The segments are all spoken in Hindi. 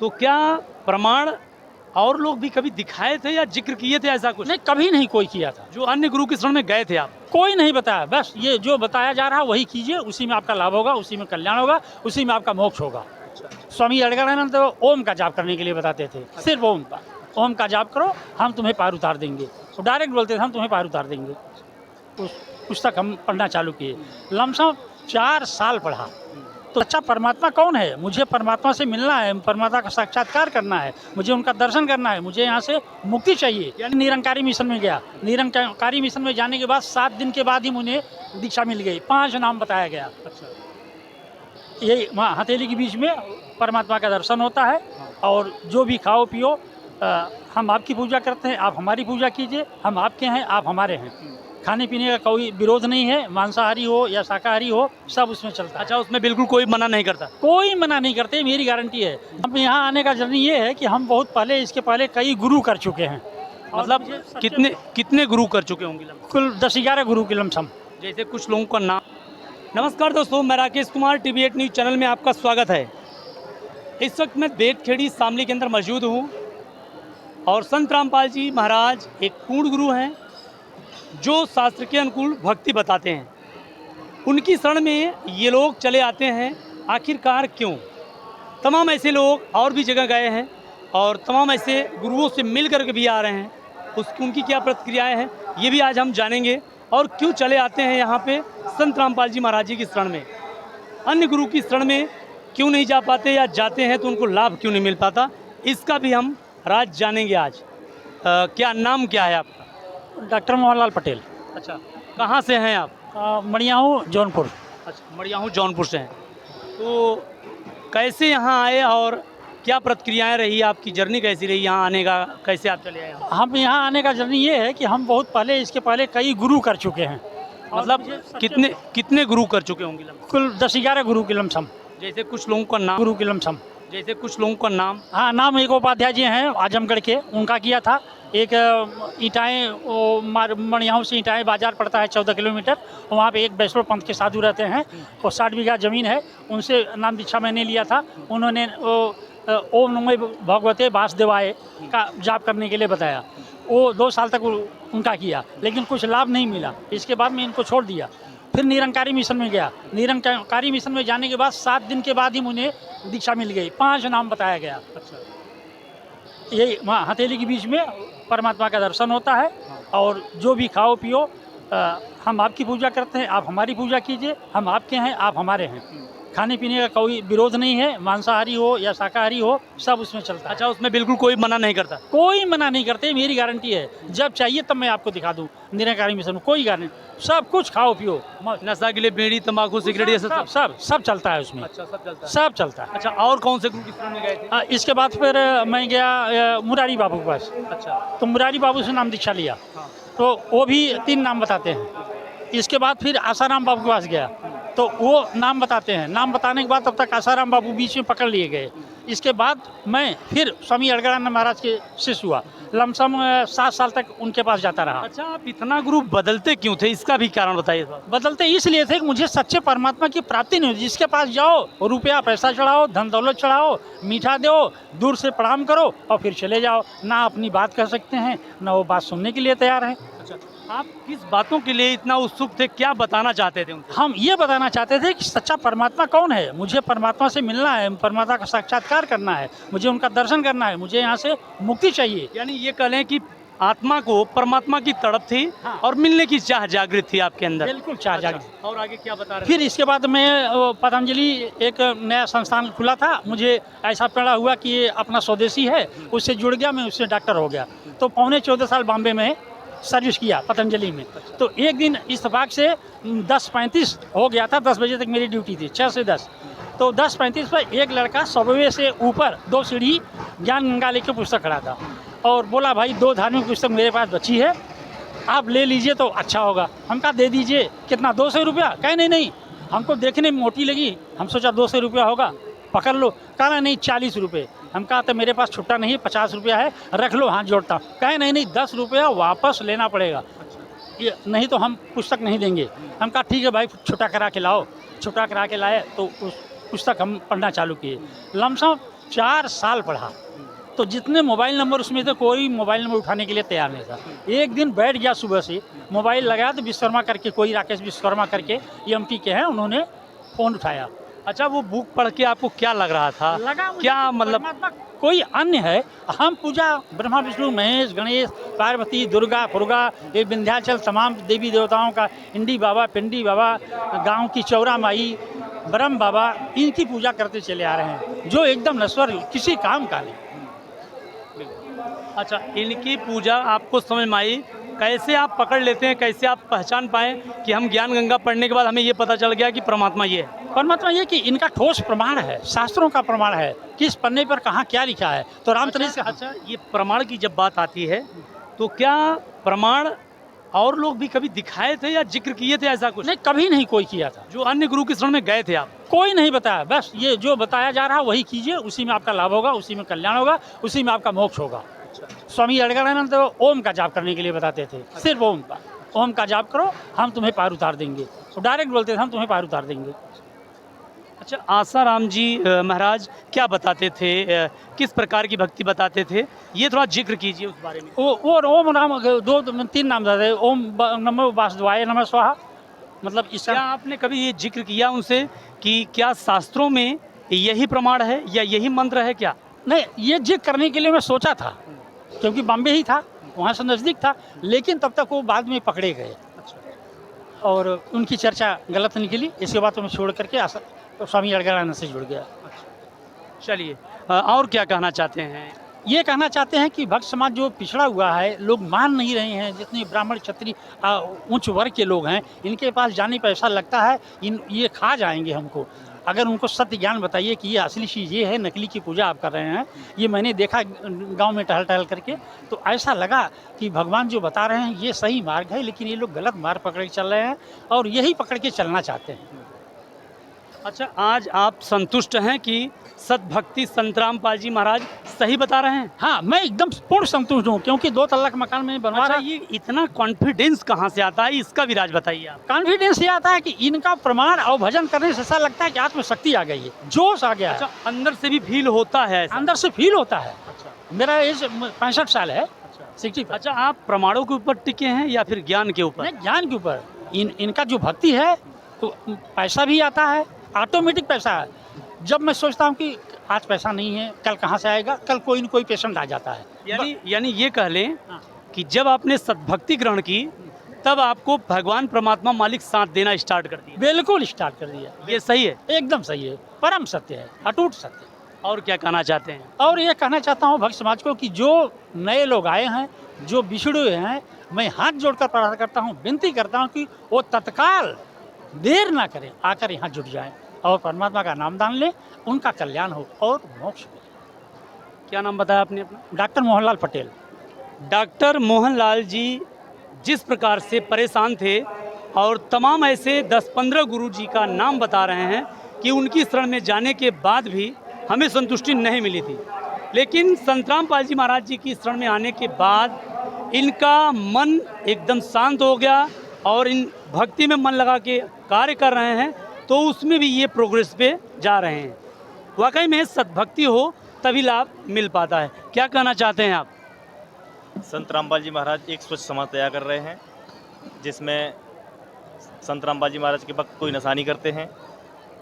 तो क्या प्रमाण और लोग भी कभी दिखाए थे या जिक्र किए थे ऐसा कुछ? नहीं, कभी नहीं कोई किया था, जो अन्य गुरु के शरण में गए थे आप? कोई नहीं बताया। बस ये जो बताया जा रहा है वही कीजिए, उसी में आपका लाभ होगा, उसी में कल्याण होगा, उसी में आपका मोक्ष होगा। स्वामी अड़गड़ानंद तो ओम का जाप करने के लिए बताते थे, सिर्फ ओम का। ओम का जाप करो, हम तुम्हें पार उतार देंगे। तो डायरेक्ट बोलते थे हम तुम्हें पार उतार देंगे। उस पुस्तक हम पढ़ना चालू किए, लमसम 4 साल पढ़ा। तो सच्चा परमात्मा कौन है? मुझे परमात्मा से मिलना है, परमात्मा का साक्षात्कार करना है, मुझे उनका दर्शन करना है, मुझे यहाँ से मुक्ति चाहिए। यानी निरंकारी मिशन में गया। निरंकारी मिशन में जाने के बाद 7 दिन के बाद ही मुझे दीक्षा मिल गई। 5 नाम बताया गया। ये वहाँ हथेली के बीच में परमात्मा का दर्शन होता है। और जो भी खाओ पियो, हम आपकी पूजा करते हैं, आप हमारी पूजा कीजिए। हम आपके हैं, आप हमारे हैं। खाने पीने का कोई विरोध नहीं है, मांसाहारी हो या शाकाहारी हो, सब उसमें चलता है। अच्छा, उसमें बिल्कुल कोई मना नहीं करता? कोई मना नहीं करते, मेरी गारंटी है। हम यहाँ आने का जर्नी ये है कि हम बहुत पहले, इसके पहले कई गुरु कर चुके हैं। मतलब कितने गुरु कर चुके होंगे? कुल 10-11 गुरु की लमसम। जैसे कुछ लोगों का नाम। नमस्कार दोस्तों, मैं Rakesh Kumar, TV8 news channel में आपका स्वागत है। इस वक्त मैं बेतखेड़ी शामली के अंदर मौजूद हूँ और संत रामपाल जी महाराज एक पूर्ण गुरु हैं जो शास्त्र के अनुकूल भक्ति बताते हैं। उनकी शरण में ये लोग चले आते हैं, आखिरकार क्यों? तमाम ऐसे लोग और भी जगह गए हैं और तमाम ऐसे गुरुओं से मिल कर के भी आ रहे हैं। उनकी क्या प्रतिक्रियाएं हैं ये भी आज हम जानेंगे। और क्यों चले आते हैं यहाँ पे संत रामपाल जी महाराज जी की शरण में, अन्य गुरु की शरण में क्यों नहीं जा पाते, या जाते हैं तो उनको लाभ क्यों नहीं मिल पाता, इसका भी हम राज जानेंगे आज। क्या नाम क्या है आपका? डॉक्टर मोहनलाल पटेल। अच्छा, कहाँ से हैं आप? मड़ियाहू जौनपुर। अच्छा, मड़ियाहू जौनपुर से हैं। तो कैसे यहाँ आए और क्या प्रतिक्रियाएं रही, आपकी जर्नी कैसी रही यहाँ आने का, कैसे आप चले आए? हम यहाँ आने का जर्नी ये है कि हम बहुत पहले, इसके पहले कई गुरु कर चुके हैं। मतलब कितने गुरु कर चुके होंगे? कुल 10-11 गुरु की लमसम। जैसे कुछ लोगों का नाम? गुरु की लमसम। जैसे कुछ लोगों का नाम? हाँ, नाम एक उपाध्याय जी हैं आजमगढ़ के, उनका किया था। एक ईटाएँ, मड़ियाहू से ईटाएँ बाजार पड़ता है 14 किलोमीटर, वहाँ पे एक वैष्णव पंथ के साधु रहते हैं। वो 60 बीघा ज़मीन है, उनसे नाम दीक्षा मैंने लिया था। उन्होंने ओम नमो भगवते वासुदेवाय का जाप करने के लिए बताया। वो 2 साल तक उनका किया, लेकिन कुछ लाभ नहीं मिला। इसके बाद मैं इनको छोड़ दिया। फिर निरंकारी मिशन में गया। निरंकारी मिशन में जाने के बाद 7 दिन के बाद ही मुझे दीक्षा मिल गई। 5 नाम बताया गया। ये वहाँ हथेली के बीच में परमात्मा का दर्शन होता है। और जो भी खाओ पियो, हम आपकी पूजा करते हैं, आप हमारी पूजा कीजिए। हम आपके हैं, आप हमारे हैं। खाने पीने का कोई विरोध नहीं है, मांसाहारी हो या शाकाहारी हो, सब उसमें चलता है। अच्छा, उसमें बिल्कुल कोई मना नहीं करता? कोई मना नहीं करते, मेरी गारंटी है। जब चाहिए तब मैं आपको दिखा दूँ। निरंकारी मिशन में कोई गारंटी, सब कुछ खाओ पियो। नशा के लिए बीड़ी, तंबाकू, सिगरेट, ये सब चलता है उसमें। अच्छा, सब चलता है। सब चलता है। अच्छा, और कौन से गुरु की शरण में गए थे? इसके बाद फिर मैं गया मुरारी बाबू के पास। अच्छा, तो मुरारी बाबू से नाम दीक्षा लिया। तो वो भी 3 नाम बताते हैं। इसके बाद फिर आसाराम बाबू के पास गया, तो वो नाम बताते हैं। नाम बताने के बाद तब तक आसाराम बाबू बीच में पकड़ लिए गए। इसके बाद मैं फिर स्वामी अड़गड़ानंद महाराज के शिष्य हुआ। लमसम 7 साल तक उनके पास जाता रहा। अच्छा, आप इतना गुरु बदलते क्यों थे, इसका भी कारण बताइए। बदलते इसलिए थे कि मुझे सच्चे परमात्मा की प्राप्ति नहीं हुई। जिसके पास जाओ, रुपया पैसा चढ़ाओ, धन दौलत चढ़ाओ, मीठा दो, दूर से प्रणाम करो और फिर चले जाओ। ना अपनी बात कर सकते हैं, ना वो बात सुनने के लिए तैयार हैं। अच्छा, आप किस बातों के लिए इतना उत्सुक थे, क्या बताना चाहते थे उनको? हम ये बताना चाहते थे कि सच्चा परमात्मा कौन है, मुझे परमात्मा से मिलना है, परमात्मा का साक्षात्कार करना है, मुझे उनका दर्शन करना है, मुझे यहाँ से मुक्ति चाहिए। यानी ये कह लें कि आत्मा को परमात्मा की तड़प थी। हाँ। और मिलने की चाह जागृत थी आपके अंदर। बिल्कुल चाह जागृत। और आगे क्या बता रहे? फिर इसके बाद मैं पतंजलि एक नया संस्थान खुला था, मुझे ऐसा पड़ा हुआ कि ये अपना स्वदेशी है, उससे जुड़ गया, मैं उससे डॉक्टर हो गया। तो 14.25 साल बॉम्बे में सर्विस किया पतंजलि में। तो एक दिन इत्तेफाक से 10:35 हो गया था, 10 बजे तक मेरी ड्यूटी थी, 6 से 10। तो 10:35 पर एक लड़का सबवे से ऊपर 2 सीढ़ी ज्ञान गंगा लेके पुस्तक खड़ा था और बोला, भाई 2 धार्मिक पुस्तक मेरे पास बची है, आप ले लीजिए तो अच्छा होगा। हम कहा दे दीजिए। कितना, 200 रुपया? कहे नहीं, हमको देखने में मोटी लगी, हम सोचा 200 रुपया होगा, पकड़ लो। कहा नहीं, 40 रुपये। हम कहा तो मेरे पास छुट्टा नहीं है, 50 रुपया है, रख लो, हाथ जोड़ता हूँ। कहे नहीं, 10 रुपया वापस लेना पड़ेगा, ये नहीं तो हम पुस्तक नहीं देंगे। हम कहा ठीक है भाई, छुट्टा करा के लाओ। छुट्टा करा के लाए तो उस पुस्तक हम पढ़ना चालू किए। लमसम 4 साल पढ़ा, तो जितने मोबाइल नंबर उसमें थे कोई मोबाइल नंबर उठाने के लिए तैयार नहीं था। एक दिन बैठ गया सुबह से, मोबाइल लगाया तो विश्वकर्मा करके, कोई राकेश विश्वकर्मा करके एमपी के हैं, उन्होंने फ़ोन उठाया। अच्छा, वो बुक पढ़ के आपको क्या लग रहा था? लगा क्या मतलब परमात्मा कोई अन्य है। हम पूजा ब्रह्मा विष्णु महेश गणेश पार्वती दुर्गा फुर्गा, ये विंध्याचल तमाम देवी देवताओं का, इंडी बाबा पिंडी बाबा, गांव की चौरा माई, ब्रह्म बाबा, इनकी पूजा करते चले आ रहे हैं, जो एकदम नश्वर किसी काम का नहीं। अच्छा, इनकी पूजा आपको समझ में आई, कैसे आप पकड़ लेते हैं, कैसे आप पहचान पाए कि हम ज्ञान गंगा पढ़ने के बाद हमें ये पता चल गया कि परमात्मा ये है? परमात्मा ये कि इनका ठोस प्रमाण है, शास्त्रों का प्रमाण है, किस पन्ने पर कहाँ क्या लिखा है। तो रामचरित अच्छा, ये प्रमाण की जब बात आती है तो क्या प्रमाण और लोग भी कभी दिखाए थे या जिक्र किए थे, ऐसा कुछ? नहीं, कभी नहीं कोई किया था, जो अन्य गुरु के शरण में गए थे आप? कोई नहीं बताया। बस ये जो बताया जा रहा है वही कीजिए, उसी में आपका लाभ होगा, उसी में कल्याण होगा, उसी में आपका मोक्ष होगा। स्वामी अड़गड़ानंद तो ओम का जाप करने के लिए बताते थे, सिर्फ ओम का जाप करो, हम तुम्हें पार उतार देंगे। तो डायरेक्ट बोलते थे, हम तुम्हें पार उतार देंगे। अच्छा, आसाराम जी महाराज क्या बताते थे, किस प्रकार की भक्ति बताते थे, ये थोड़ा जिक्र कीजिए उस बारे में। वो ओम नाम 2-3 नाम बताते, ओम नमो वासुदेवाय नमः स्वाहा, मतलब इसका। क्या आपने कभी ये जिक्र किया उनसे कि क्या शास्त्रों में यही प्रमाण है या यही मंत्र है क्या? नहीं, ये जिक्र करने के लिए मैं सोचा था, क्योंकि बॉम्बे ही था, वहाँ से नज़दीक था, लेकिन तब तक वो बाद में पकड़े गए और उनकी चर्चा गलत निकली। इसके बाद तो मैं छोड़ करके तो स्वामी अड़गड़ानंद से जुड़ गया। चलिए, और क्या कहना चाहते हैं? ये कहना चाहते हैं कि भक्त समाज जो पिछड़ा हुआ है, लोग मान नहीं रहे हैं, जितने ब्राह्मण क्षत्रिय उच्च वर्ग के लोग हैं, इनके पास जाने पर ऐसा लगता है ये खा जाएंगे हमको। अगर उनको सत्य ज्ञान बताइए कि ये असली चीज़ ये है, नकली की पूजा आप कर रहे हैं, ये मैंने देखा गांव में टहल टहल करके, तो ऐसा लगा कि भगवान जो बता रहे हैं ये सही मार्ग है, लेकिन ये लोग गलत मार्ग पकड़ के चल रहे हैं और यही पकड़ के चलना चाहते हैं। अच्छा, आज आप संतुष्ट हैं कि सतभक्ति संत रामपाल जी महाराज सही बता रहे हैं? हाँ, मैं एकदम पूर्ण संतुष्ट हूँ, क्योंकि 2 तल्ला का मकान में बनवा अच्छा, रहा। ये इतना कॉन्फिडेंस कहाँ से आता है, इसका भी राज बताइए आप। कॉन्फिडेंस ये आता है कि इनका प्रमाण और भजन करने से ऐसा लगता है कि आत्मशक्ति आ गई है, जोश आ गया है। अच्छा, अंदर से भी फील होता है ऐसा? अंदर से फील होता है। अच्छा, मेरा एज 65 साल है। 65। अच्छा, आप प्रमाणों के ऊपर टिके हैं या फिर ज्ञान के ऊपर? नहीं, ज्ञान के ऊपर। इनका जो भक्ति है तो पैसा भी आता है, ऑटोमेटिक पैसा है। जब मैं सोचता हूँ कि आज पैसा नहीं है, कल कहाँ से आएगा, कल कोई न कोई पेशेंट आ जाता है। यानी ये कह लें हाँ। कि जब आपने सतभक्ति ग्रहण की तब आपको भगवान परमात्मा मालिक साथ देना स्टार्ट कर दिया? बिल्कुल स्टार्ट कर दिया। ये सही है? एकदम सही है, परम सत्य है, अटूट सत्य। और क्या कहना चाहते हैं? और ये कहना चाहता हूँ भक्त समाज को कि जो नए लोग आए हैं, जो बिछड़े हुए हैं, मैं हाथ जोड़कर प्रार्थना करता हूँ, विनती करता हूँ कि वो तत्काल देर ना करें, आकर यहाँ जुट जाएं और परमात्मा का नाम दान लें, उनका कल्याण हो और मोक्ष हो। क्या नाम बताया आपने अपना? डॉक्टर मोहनलाल पटेल। डॉक्टर मोहनलाल जी जिस प्रकार से परेशान थे और तमाम ऐसे 10-15 गुरु जी का नाम बता रहे हैं कि उनकी शरण में जाने के बाद भी हमें संतुष्टि नहीं मिली थी, लेकिन संत रामपाल जी महाराज जी की शरण में आने के बाद इनका मन एकदम शांत हो गया और इन भक्ति में मन लगा के कार्य कर रहे हैं, तो उसमें भी ये प्रोग्रेस पे जा रहे हैं। वाकई में सद्भक्ति हो तभी लाभ मिल पाता है। क्या कहना चाहते हैं आप? संत रामपाल जी महाराज एक स्वच्छ समाज तैयार कर रहे हैं, जिसमें संत रामपाल जी महाराज के भक्त कोई नशा नहीं करते हैं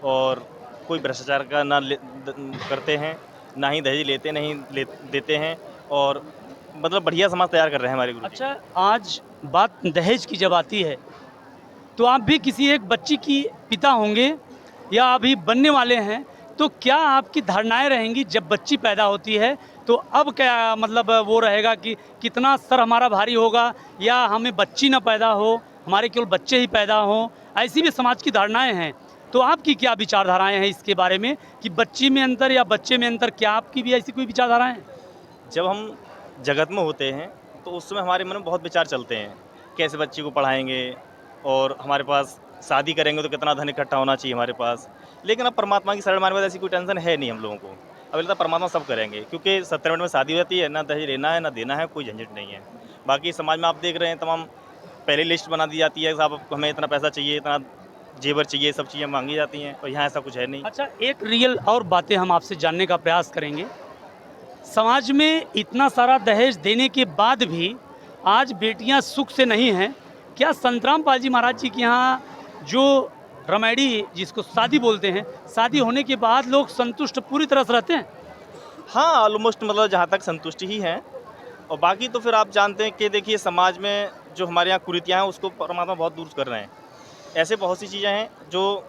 और कोई भ्रष्टाचार का करते हैं, ना ही दहेज लेते नहीं देते हैं, और मतलब बढ़िया समाज तैयार कर रहे हैं हमारे गुरु जी। अच्छा, आज बात दहेज की जब आती है तो आप भी किसी एक बच्ची की पिता होंगे या अभी बनने वाले हैं, तो क्या आपकी धारणाएं रहेंगी जब बच्ची पैदा होती है तो अब क्या मतलब वो रहेगा कि कितना सर हमारा भारी होगा, या हमें बच्ची ना पैदा हो, हमारे केवल बच्चे ही पैदा हों, ऐसी भी समाज की धारणाएं हैं। तो आपकी क्या विचारधाराएं हैं इसके बारे में कि बच्ची में अंतर या बच्चे में अंतर, क्या आपकी भी ऐसी कोई विचारधाराएं हैं? जब हम जगत में होते हैं तो उस समय हमारे मन में बहुत विचार चलते हैं, कैसे बच्ची को पढ़ाएंगे और हमारे पास शादी करेंगे तो कितना धन इकट्ठा होना चाहिए हमारे पास। लेकिन अब परमात्मा की शरण हमारे पास ऐसी कोई टेंशन है नहीं हम लोगों को। अब लगता है परमात्मा सब करेंगे, क्योंकि 70 मिनट में शादी होती है, ना दहेज लेना है ना देना है, कोई झंझट नहीं है। बाकी समाज में आप देख रहे हैं तमाम पहले लिस्ट बना दी जाती है, साहब हमें इतना पैसा चाहिए, इतना जेवर चाहिए, सब चीज़ें मांगी जाती हैं, और यहाँ ऐसा कुछ है नहीं। अच्छा, एक रियल और बातें हम आपसे जानने का प्रयास करेंगे। समाज में इतना सारा दहेज देने के बाद भी आज बेटियां सुख से नहीं हैं। क्या संतराम पाल जी महाराज जी के यहाँ जो रमैडी जिसको शादी बोलते हैं, शादी होने के बाद लोग संतुष्ट पूरी तरह से रहते हैं? हाँ, ऑलमोस्ट मतलब जहाँ तक संतुष्टि ही है, और बाकी तो फिर आप जानते हैं कि देखिए समाज में जो हमारे यहाँ कुरीतियाँ हैं उसको परमात्मा बहुत दूर कर रहे हैं। ऐसे बहुत सी चीज़ें हैं जो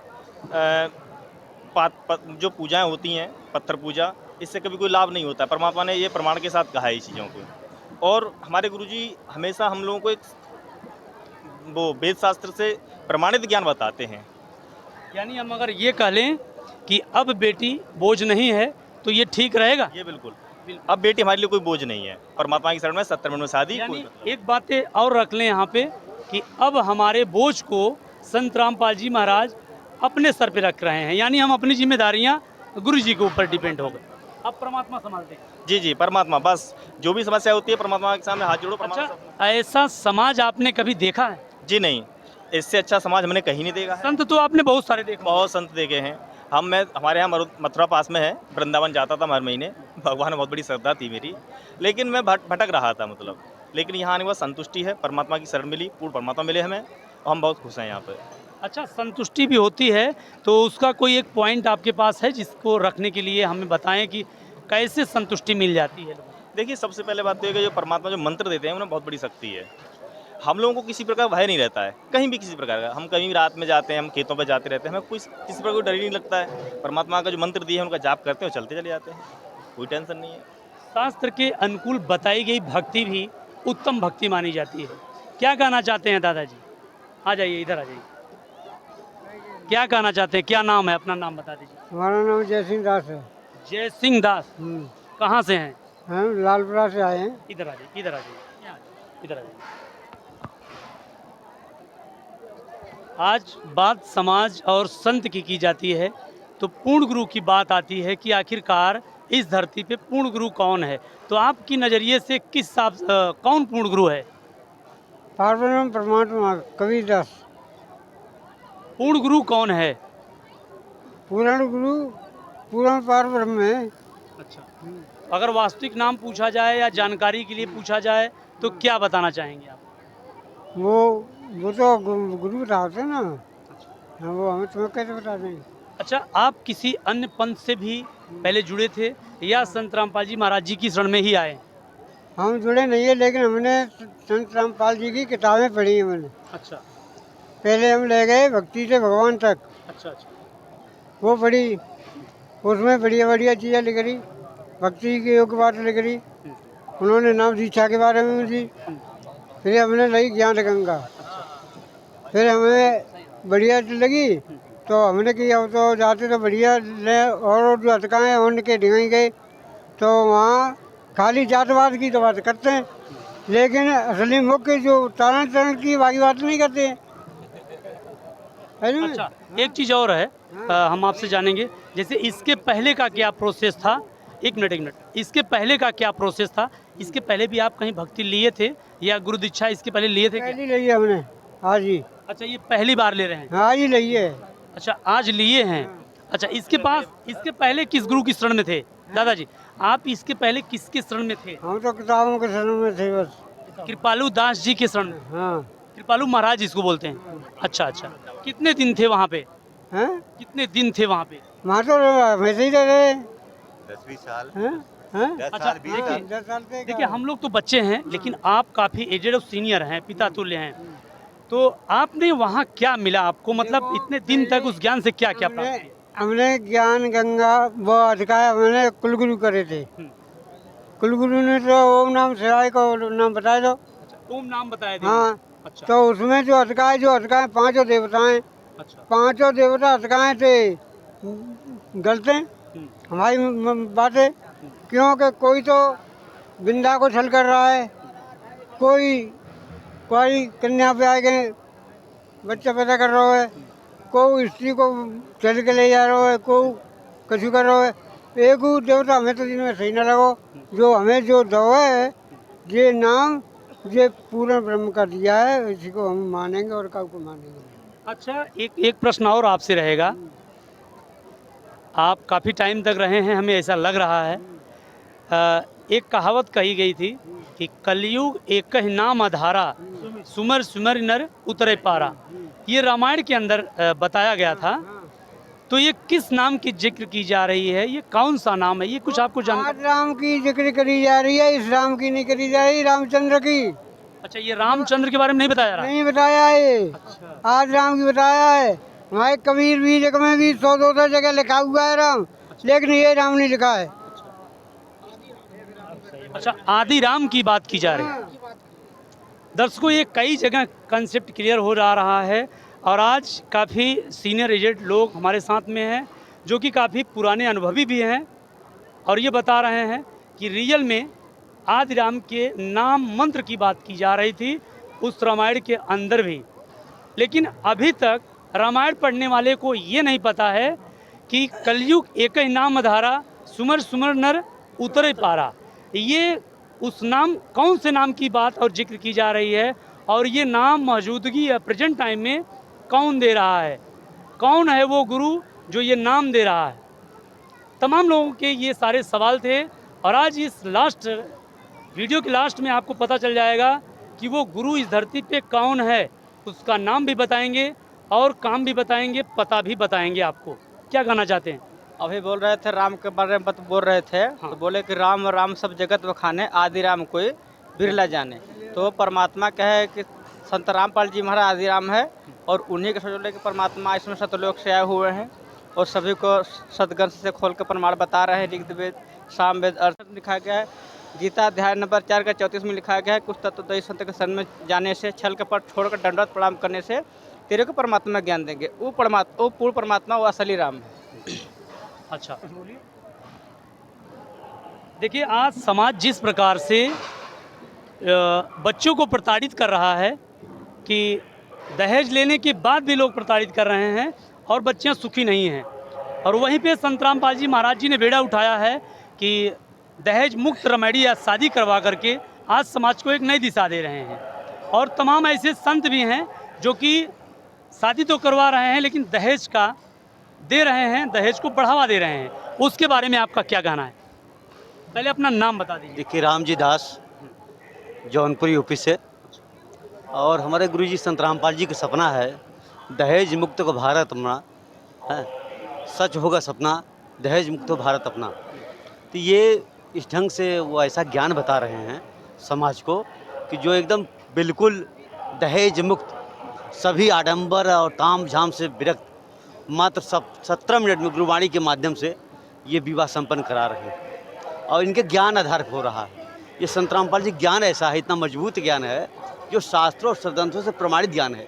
जो पूजाएं होती हैं, पत्थर पूजा, इससे कभी कोई लाभ नहीं होता है। परमात्मा ने ये प्रमाण के साथ कहा है इस चीज़ों को, और हमारे गुरुजी हमेशा हम लोगों को एक वो वेद शास्त्र से प्रमाणित ज्ञान बताते हैं। यानी हम अगर ये कह लें कि अब बेटी बोझ नहीं है तो ये ठीक रहेगा? ये बिल्कुल, अब बेटी हमारे लिए कोई बोझ नहीं है। परमात्मा की शरण में 70 मिनट में शादी। यानी एक बातें और रख लें यहाँ पे कि अब हमारे बोझ को संत रामपाल जी महाराज अपने सर पे रख रहे हैं, यानी हम अपनी जिम्मेदारियाँ गुरु जी के ऊपर डिपेंड हो गए, अब परमात्मा संभालते हैं। जी जी, परमात्मा बस जो भी समस्या होती है परमात्मा के सामने हाथ जोड़ो। अच्छा, ऐसा समाज आपने कभी देखा है? जी नहीं, इससे अच्छा समाज हमने कहीं नहीं देखा है। संत तो आपने बहुत सारे देखे, बहुत संत देखे हैं। हमारे यहाँ मथुरा पास में है, वृंदावन जाता था हर महीने, भगवान में बहुत बड़ी श्रद्धा थी मेरी, लेकिन मैं भटक रहा था मतलब। लेकिन यहाँ आने के बाद संतुष्टि है, परमात्मा की शरण मिली, पूर्ण परमात्मा मिले हमें, और हम बहुत खुश हैं यहाँ पर। अच्छा, संतुष्टि भी होती है तो उसका कोई एक पॉइंट आपके पास है जिसको रखने के लिए हमें बताएं कि कैसे संतुष्टि मिल जाती है? देखिए, सबसे पहले बात तो ये कि जो परमात्मा जो मंत्र देते हैं उन्हें बहुत बड़ी शक्ति है। हम लोगों को किसी प्रकार भय नहीं रहता है, कहीं भी किसी प्रकार का। हम कहीं भी रात में जाते हैं, हम खेतों पर जाते रहते हैं, हमें किसी प्रकार कोई डर ही नहीं लगता है। परमात्मा का जो मंत्र दिए हैं उनका जाप करते हैं और चलते चले जाते हैं, कोई टेंशन नहीं है। शास्त्र के अनुकूल बताई गई भक्ति भी उत्तम भक्ति मानी जाती है। क्या कहना चाहते हैं दादाजी? आ जाइए, इधर आ जाइए। क्या कहना चाहते हैं? क्या नाम है? अपना नाम बता दीजिए। हमारा नाम जय सिंह दास है। जय सिंह दास। कहाँ से हैं? हम लालपुरा से आए हैं। इधर आ जाइए, इधर आ जाइए, इधर आ जाइए। आज बात समाज और संत की जाती है तो पूर्ण गुरु की बात आती है कि आखिरकार इस धरती पे पूर्ण गुरु कौन है। तो आपकी नज़रिए से किस हिसाब कौन पूर्ण गुरु है? पार्वती परमात्मा कबीरदास। पूर्ण गुरु कौन है? पूर्ण गुरु पूर्ण पार ब्रह्म है। अच्छा, अगर वास्तविक नाम पूछा जाए या जानकारी के लिए पूछा जाए तो क्या बताना चाहेंगे आप? वो तो गुरु बताते ना। हाँ, वो हमें तुम्हें कैसे बता देंगे? अच्छा, आप किसी अन्य पंथ से भी पहले जुड़े थे या संत रामपाल जी महाराज जी की शरण में ही आए? हम जुड़े नहीं है, लेकिन हमने संत रामपाल जी की किताबें पढ़ी हैं मैंने। अच्छा पहले हम ले गए भक्ति से भगवान तक, अच्छा अच्छा। वो पढ़ी, उसमें बढ़िया बढ़िया चीज़ें लिख रही, भक्ति के योग बात लिख रही। उन्होंने नाम दीक्षा के बारे में दी। फिर हमने लगी ज्ञान गंगा, फिर हमें बढ़िया लगी तो हमने किया, तो जाते तो बढ़िया ले, और जो अटकाएँ उनके डिगाई गए तो वहाँ खाली जातवाद की तो बात करते हैं, लेकिन असली मुख्य जो तारण की बाकी बात नहीं करते हैं। अच्छा, एक चीज़ और है, हम आपसे जानेंगे, जैसे इसके पहले का क्या प्रोसेस था? एक मिनट, इसके पहले का क्या प्रोसेस था? इसके पहले भी आप कहीं भक्ति लिए थे या गुरु दीक्षा इसके पहले लिए थे क्या? पहली ली है हमने आज ही। अच्छा, ये पहली बार ले रहे हैं? आज ही ली है। अच्छा, आज लिए हैं। अच्छा, इसके पहले किस गुरु की शरण में थे? दादाजी, आप इसके पहले किसके शरण में थे? हम तो किताबों के शरण में थे बस। कृपालु दास जी के शरण में? हाँ। कृपालु महाराज इसको बोलते हैं। अच्छा अच्छा, कितने दिन थे वहाँ पे? हैं? कितने दिन थे वहाँ पे? वहाँ तो वैसे ही रहे 10-20 साल। हैं? हैं? 10 अच्छा, साल 20 देखिए, साल। 10 साल के। देखिए हम लोग तो बच्चे हैं, लेकिन आप काफ़ी एजेड और सीनियर हैं, पिता तुल्य हैं, तो आपने वहाँ क्या मिला आपको? मतलब इतने दिन तक उस ज्ञान से क्या क्या प्राप्त किया? हमने ज्ञान गंगा वो अधिकाय हमने कुलगुरु करे थे। कुलगुरु ने तो ओम नाम शिवाय को नाम बताया दो। अच्छा, ओम नाम बताया थे? हाँ। अच्छा तो उसमें जो अधिकाय पांचों देवताएं, अच्छा। पांचों देवता अधिकाय थे गलते हमारी बातें, क्योंकि कोई तो बिंदा को छल कर रहा है, कोई कन्या पे आए गए बच्चा पैदा कर रहा है, कोई स्त्री को चल के ले जा रहा है, कोई कछु कर रहा है। एक देवता हमें तो जिनमें सही न लगो, जो हमें जो दो है ये नाम ये पूर्ण ब्रह्म का दिया है, इसी को हम मानेंगे और कब को मानेंगे। अच्छा, एक प्रश्न और आपसे रहेगा। आप काफ़ी टाइम तक रहे हैं, हमें ऐसा लग रहा है। एक कहावत कही गई थी कि कलयुग एक ही नाम आधारा, सुमर सुमर नर उतरे पारा। ये रामायण के अंदर बताया गया था। तो ये किस नाम की जिक्र की जा रही है, ये कौन सा नाम है, ये कुछ आपको जान? आज राम की जिक्र करी जा रही है, इस राम की नहीं करी जा रही, रामचंद्र की अच्छा, ये रामचंद्र के बारे में नहीं बताया जा रहा? नहीं बताया है। आज राम की बताया है। हमारे कबीर भी जग में भी 100-200 जगह लिखा हुआ है राम, लेकिन ये राम नहीं लिखा है। अच्छा, आदि राम की बात की जा रही है। दर्शकों, ये कई जगह कंसेप्ट क्लियर हो रहा है और आज काफ़ी सीनियर एजेड लोग हमारे साथ में हैं जो कि काफ़ी पुराने अनुभवी भी हैं और ये बता रहे हैं कि रियल में आदि राम के नाम मंत्र की बात की जा रही थी उस रामायण के अंदर भी। लेकिन अभी तक रामायण पढ़ने वाले को ये नहीं पता है कि कलयुग एक ही नाम आधारा, सुमर सुमर नर उतरे पारा। ये उस नाम, कौन से नाम की बात और जिक्र की जा रही है और ये नाम मौजूदगी या प्रेजेंट टाइम में कौन दे रहा है, कौन है वो गुरु जो ये नाम दे रहा है। तमाम लोगों के ये सारे सवाल थे और आज इस लास्ट वीडियो के लास्ट में आपको पता चल जाएगा कि वो गुरु इस धरती पे कौन है। उसका नाम भी बताएंगे और काम भी बताएंगे, पता भी बताएंगे आपको। क्या कहना चाहते हैं? अभी बोल रहे थे राम के बारे में बोल रहे थे। तो बोले कि राम राम सब जगत बखाने, आदि राम कोई बिरला जाने। तो परमात्मा कहे कि संत रामपाल जी महाराज आदि राम है और उन्हीं के सोचले कि परमात्मा इसमें सतलोक से आए हुए हैं और सभी को सदग्रंथ से खोल कर प्रमाण बता रहे हैं। ऋग्वेद, सामवेद, अर्थ लिखा गया है। गीता अध्याय नंबर 4 का 34 में लिखा गया है, कुछ तत्वदयी संत के शरण में जाने से, छल कपट छोड़कर दंडवत प्रणाम करने से तेरे को परमात्मा ज्ञान देंगे। वो पूर्ण परमात्मा, वो असली राम है। अच्छा, देखिए, आज समाज जिस प्रकार से बच्चों को प्रताड़ित कर रहा है कि दहेज लेने के बाद भी लोग प्रताड़ित कर रहे हैं और बच्चियां सुखी नहीं हैं। और वहीं पे संत रामपाल जी महाराज जी ने बेड़ा उठाया है कि दहेज मुक्त रमेडी या शादी करवा करके आज समाज को एक नई दिशा दे रहे हैं। और तमाम ऐसे संत भी हैं जो कि शादी तो करवा रहे हैं लेकिन दहेज का दे रहे हैं, दहेज को बढ़ावा दे रहे हैं। उसके बारे में आपका क्या कहना है? पहले अपना नाम बता दीजिए। देखिए, रामजी दास, जौनपुर यूपी से। और हमारे गुरुजी संत रामपाल जी का सपना है दहेज मुक्त को भारत अपना है, सच होगा सपना दहेज मुक्त भारत अपना। तो ये इस ढंग से वो ऐसा ज्ञान बता रहे हैं समाज को कि जो एकदम बिल्कुल दहेज मुक्त, सभी आडंबर और ताम झाम से विरक्त, मात्र 17 मिनट में गुरुवाणी के माध्यम से ये विवाह संपन्न करा रहे हैं और इनके ज्ञान आधार पर हो रहा है। ये संत रामपाल जी ज्ञान ऐसा है, इतना मजबूत ज्ञान है जो शास्त्रों और सदग्रंथों से प्रमाणित ज्ञान है।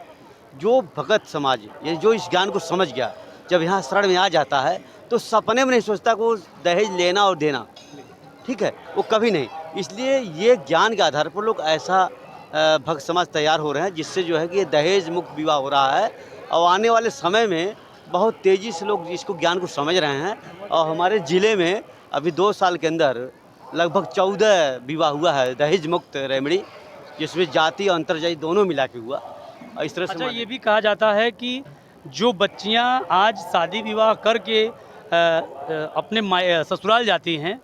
जो भगत समाज ये जो इस ज्ञान को समझ गया, जब यहाँ शरण में आ जाता है तो सपने में नहीं सोचता कि वो दहेज लेना और देना, ठीक है, वो कभी नहीं। इसलिए ये ज्ञान के आधार पर लोग ऐसा भक्त समाज तैयार हो रहे हैं जिससे जो है कि ये दहेज मुक्त विवाह हो रहा है। और आने वाले समय में बहुत तेज़ी से लोग इसको ज्ञान को समझ रहे हैं। और हमारे ज़िले में अभी 2 साल के अंदर लगभग 14 विवाह हुआ है दहेज मुक्त रेमेडी, जिसमें जाति और अंतरजाति दोनों मिला के हुआ। और इस तरह से अच्छा, ये भी कहा जाता है कि जो बच्चियां आज शादी विवाह करके अपने ससुराल जाती हैं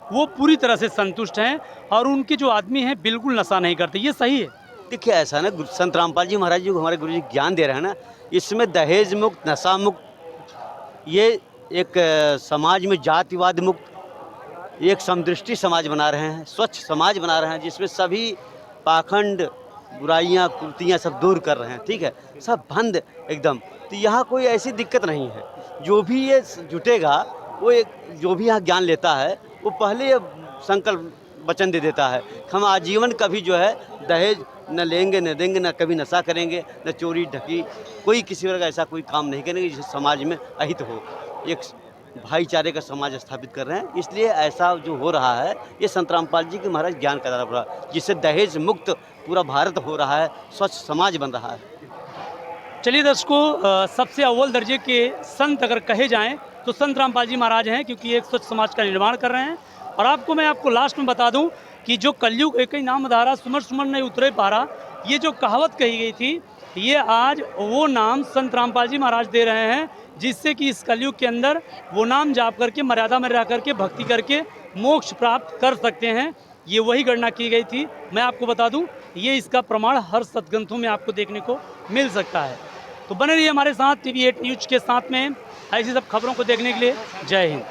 वो पूरी तरह से संतुष्ट हैं और उनके जो आदमी हैं बिल्कुल नशा नहीं करते। ये सही है? देखिए, ऐसा ना, संत रामपाल जी महाराज जी को हमारे गुरु जी ज्ञान दे रहे हैं ना, इसमें दहेज मुक्त, नशा मुक्त, ये एक समाज में जातिवाद मुक्त एक समदृष्टि समाज बना रहे हैं, स्वच्छ समाज बना रहे हैं जिसमें सभी पाखंड, बुराइयां, कुर्तियां सब दूर कर रहे हैं, ठीक है, सब बंद एकदम। तो यहाँ कोई ऐसी दिक्कत नहीं है। जो भी ये जुटेगा, वो एक जो भी यहाँ ज्ञान लेता है वो पहले ये संकल्प वचन दे देता है, हम आजीवन कभी जो है दहेज न लेंगे, न देंगे, न कभी नशा करेंगे, न चोरी ढकी, कोई किसी वर्ग का ऐसा कोई काम नहीं करेंगे जिससे समाज में अहित हो। एक भाईचारे का समाज स्थापित कर रहे हैं। इसलिए ऐसा जो हो रहा है ये संत रामपाल जी के महाराज ज्ञान का द्वारा, जिससे दहेज मुक्त पूरा भारत हो रहा है, स्वच्छ समाज बन रहा है। चलिए दर्शकों, सबसे अव्वल दर्जे के संत अगर कहे जाएं तो संत रामपाल जी महाराज हैं, क्योंकि एक स्वच्छ समाज का निर्माण कर रहे हैं। और मैं आपको लास्ट में बता दूं कि जो कलयुग एक ही नाम धारा, सुमर सुमर नहीं उतरे पारा, ये जो कहावत कही गई थी ये आज वो नाम संत रामपाल जी महाराज दे रहे हैं जिससे कि इस कलयुग के अंदर वो नाम जाप करके मर्यादा में रह करके भक्ति करके मोक्ष प्राप्त कर सकते हैं। ये वही गणना की गई थी। मैं आपको बता दूं, ये इसका प्रमाण हर सदग्रंथों में आपको देखने को मिल सकता है। तो बने रहिए हमारे साथ TV8 न्यूज़ के साथ में ऐसी सब खबरों को देखने के लिए। जय हिंद।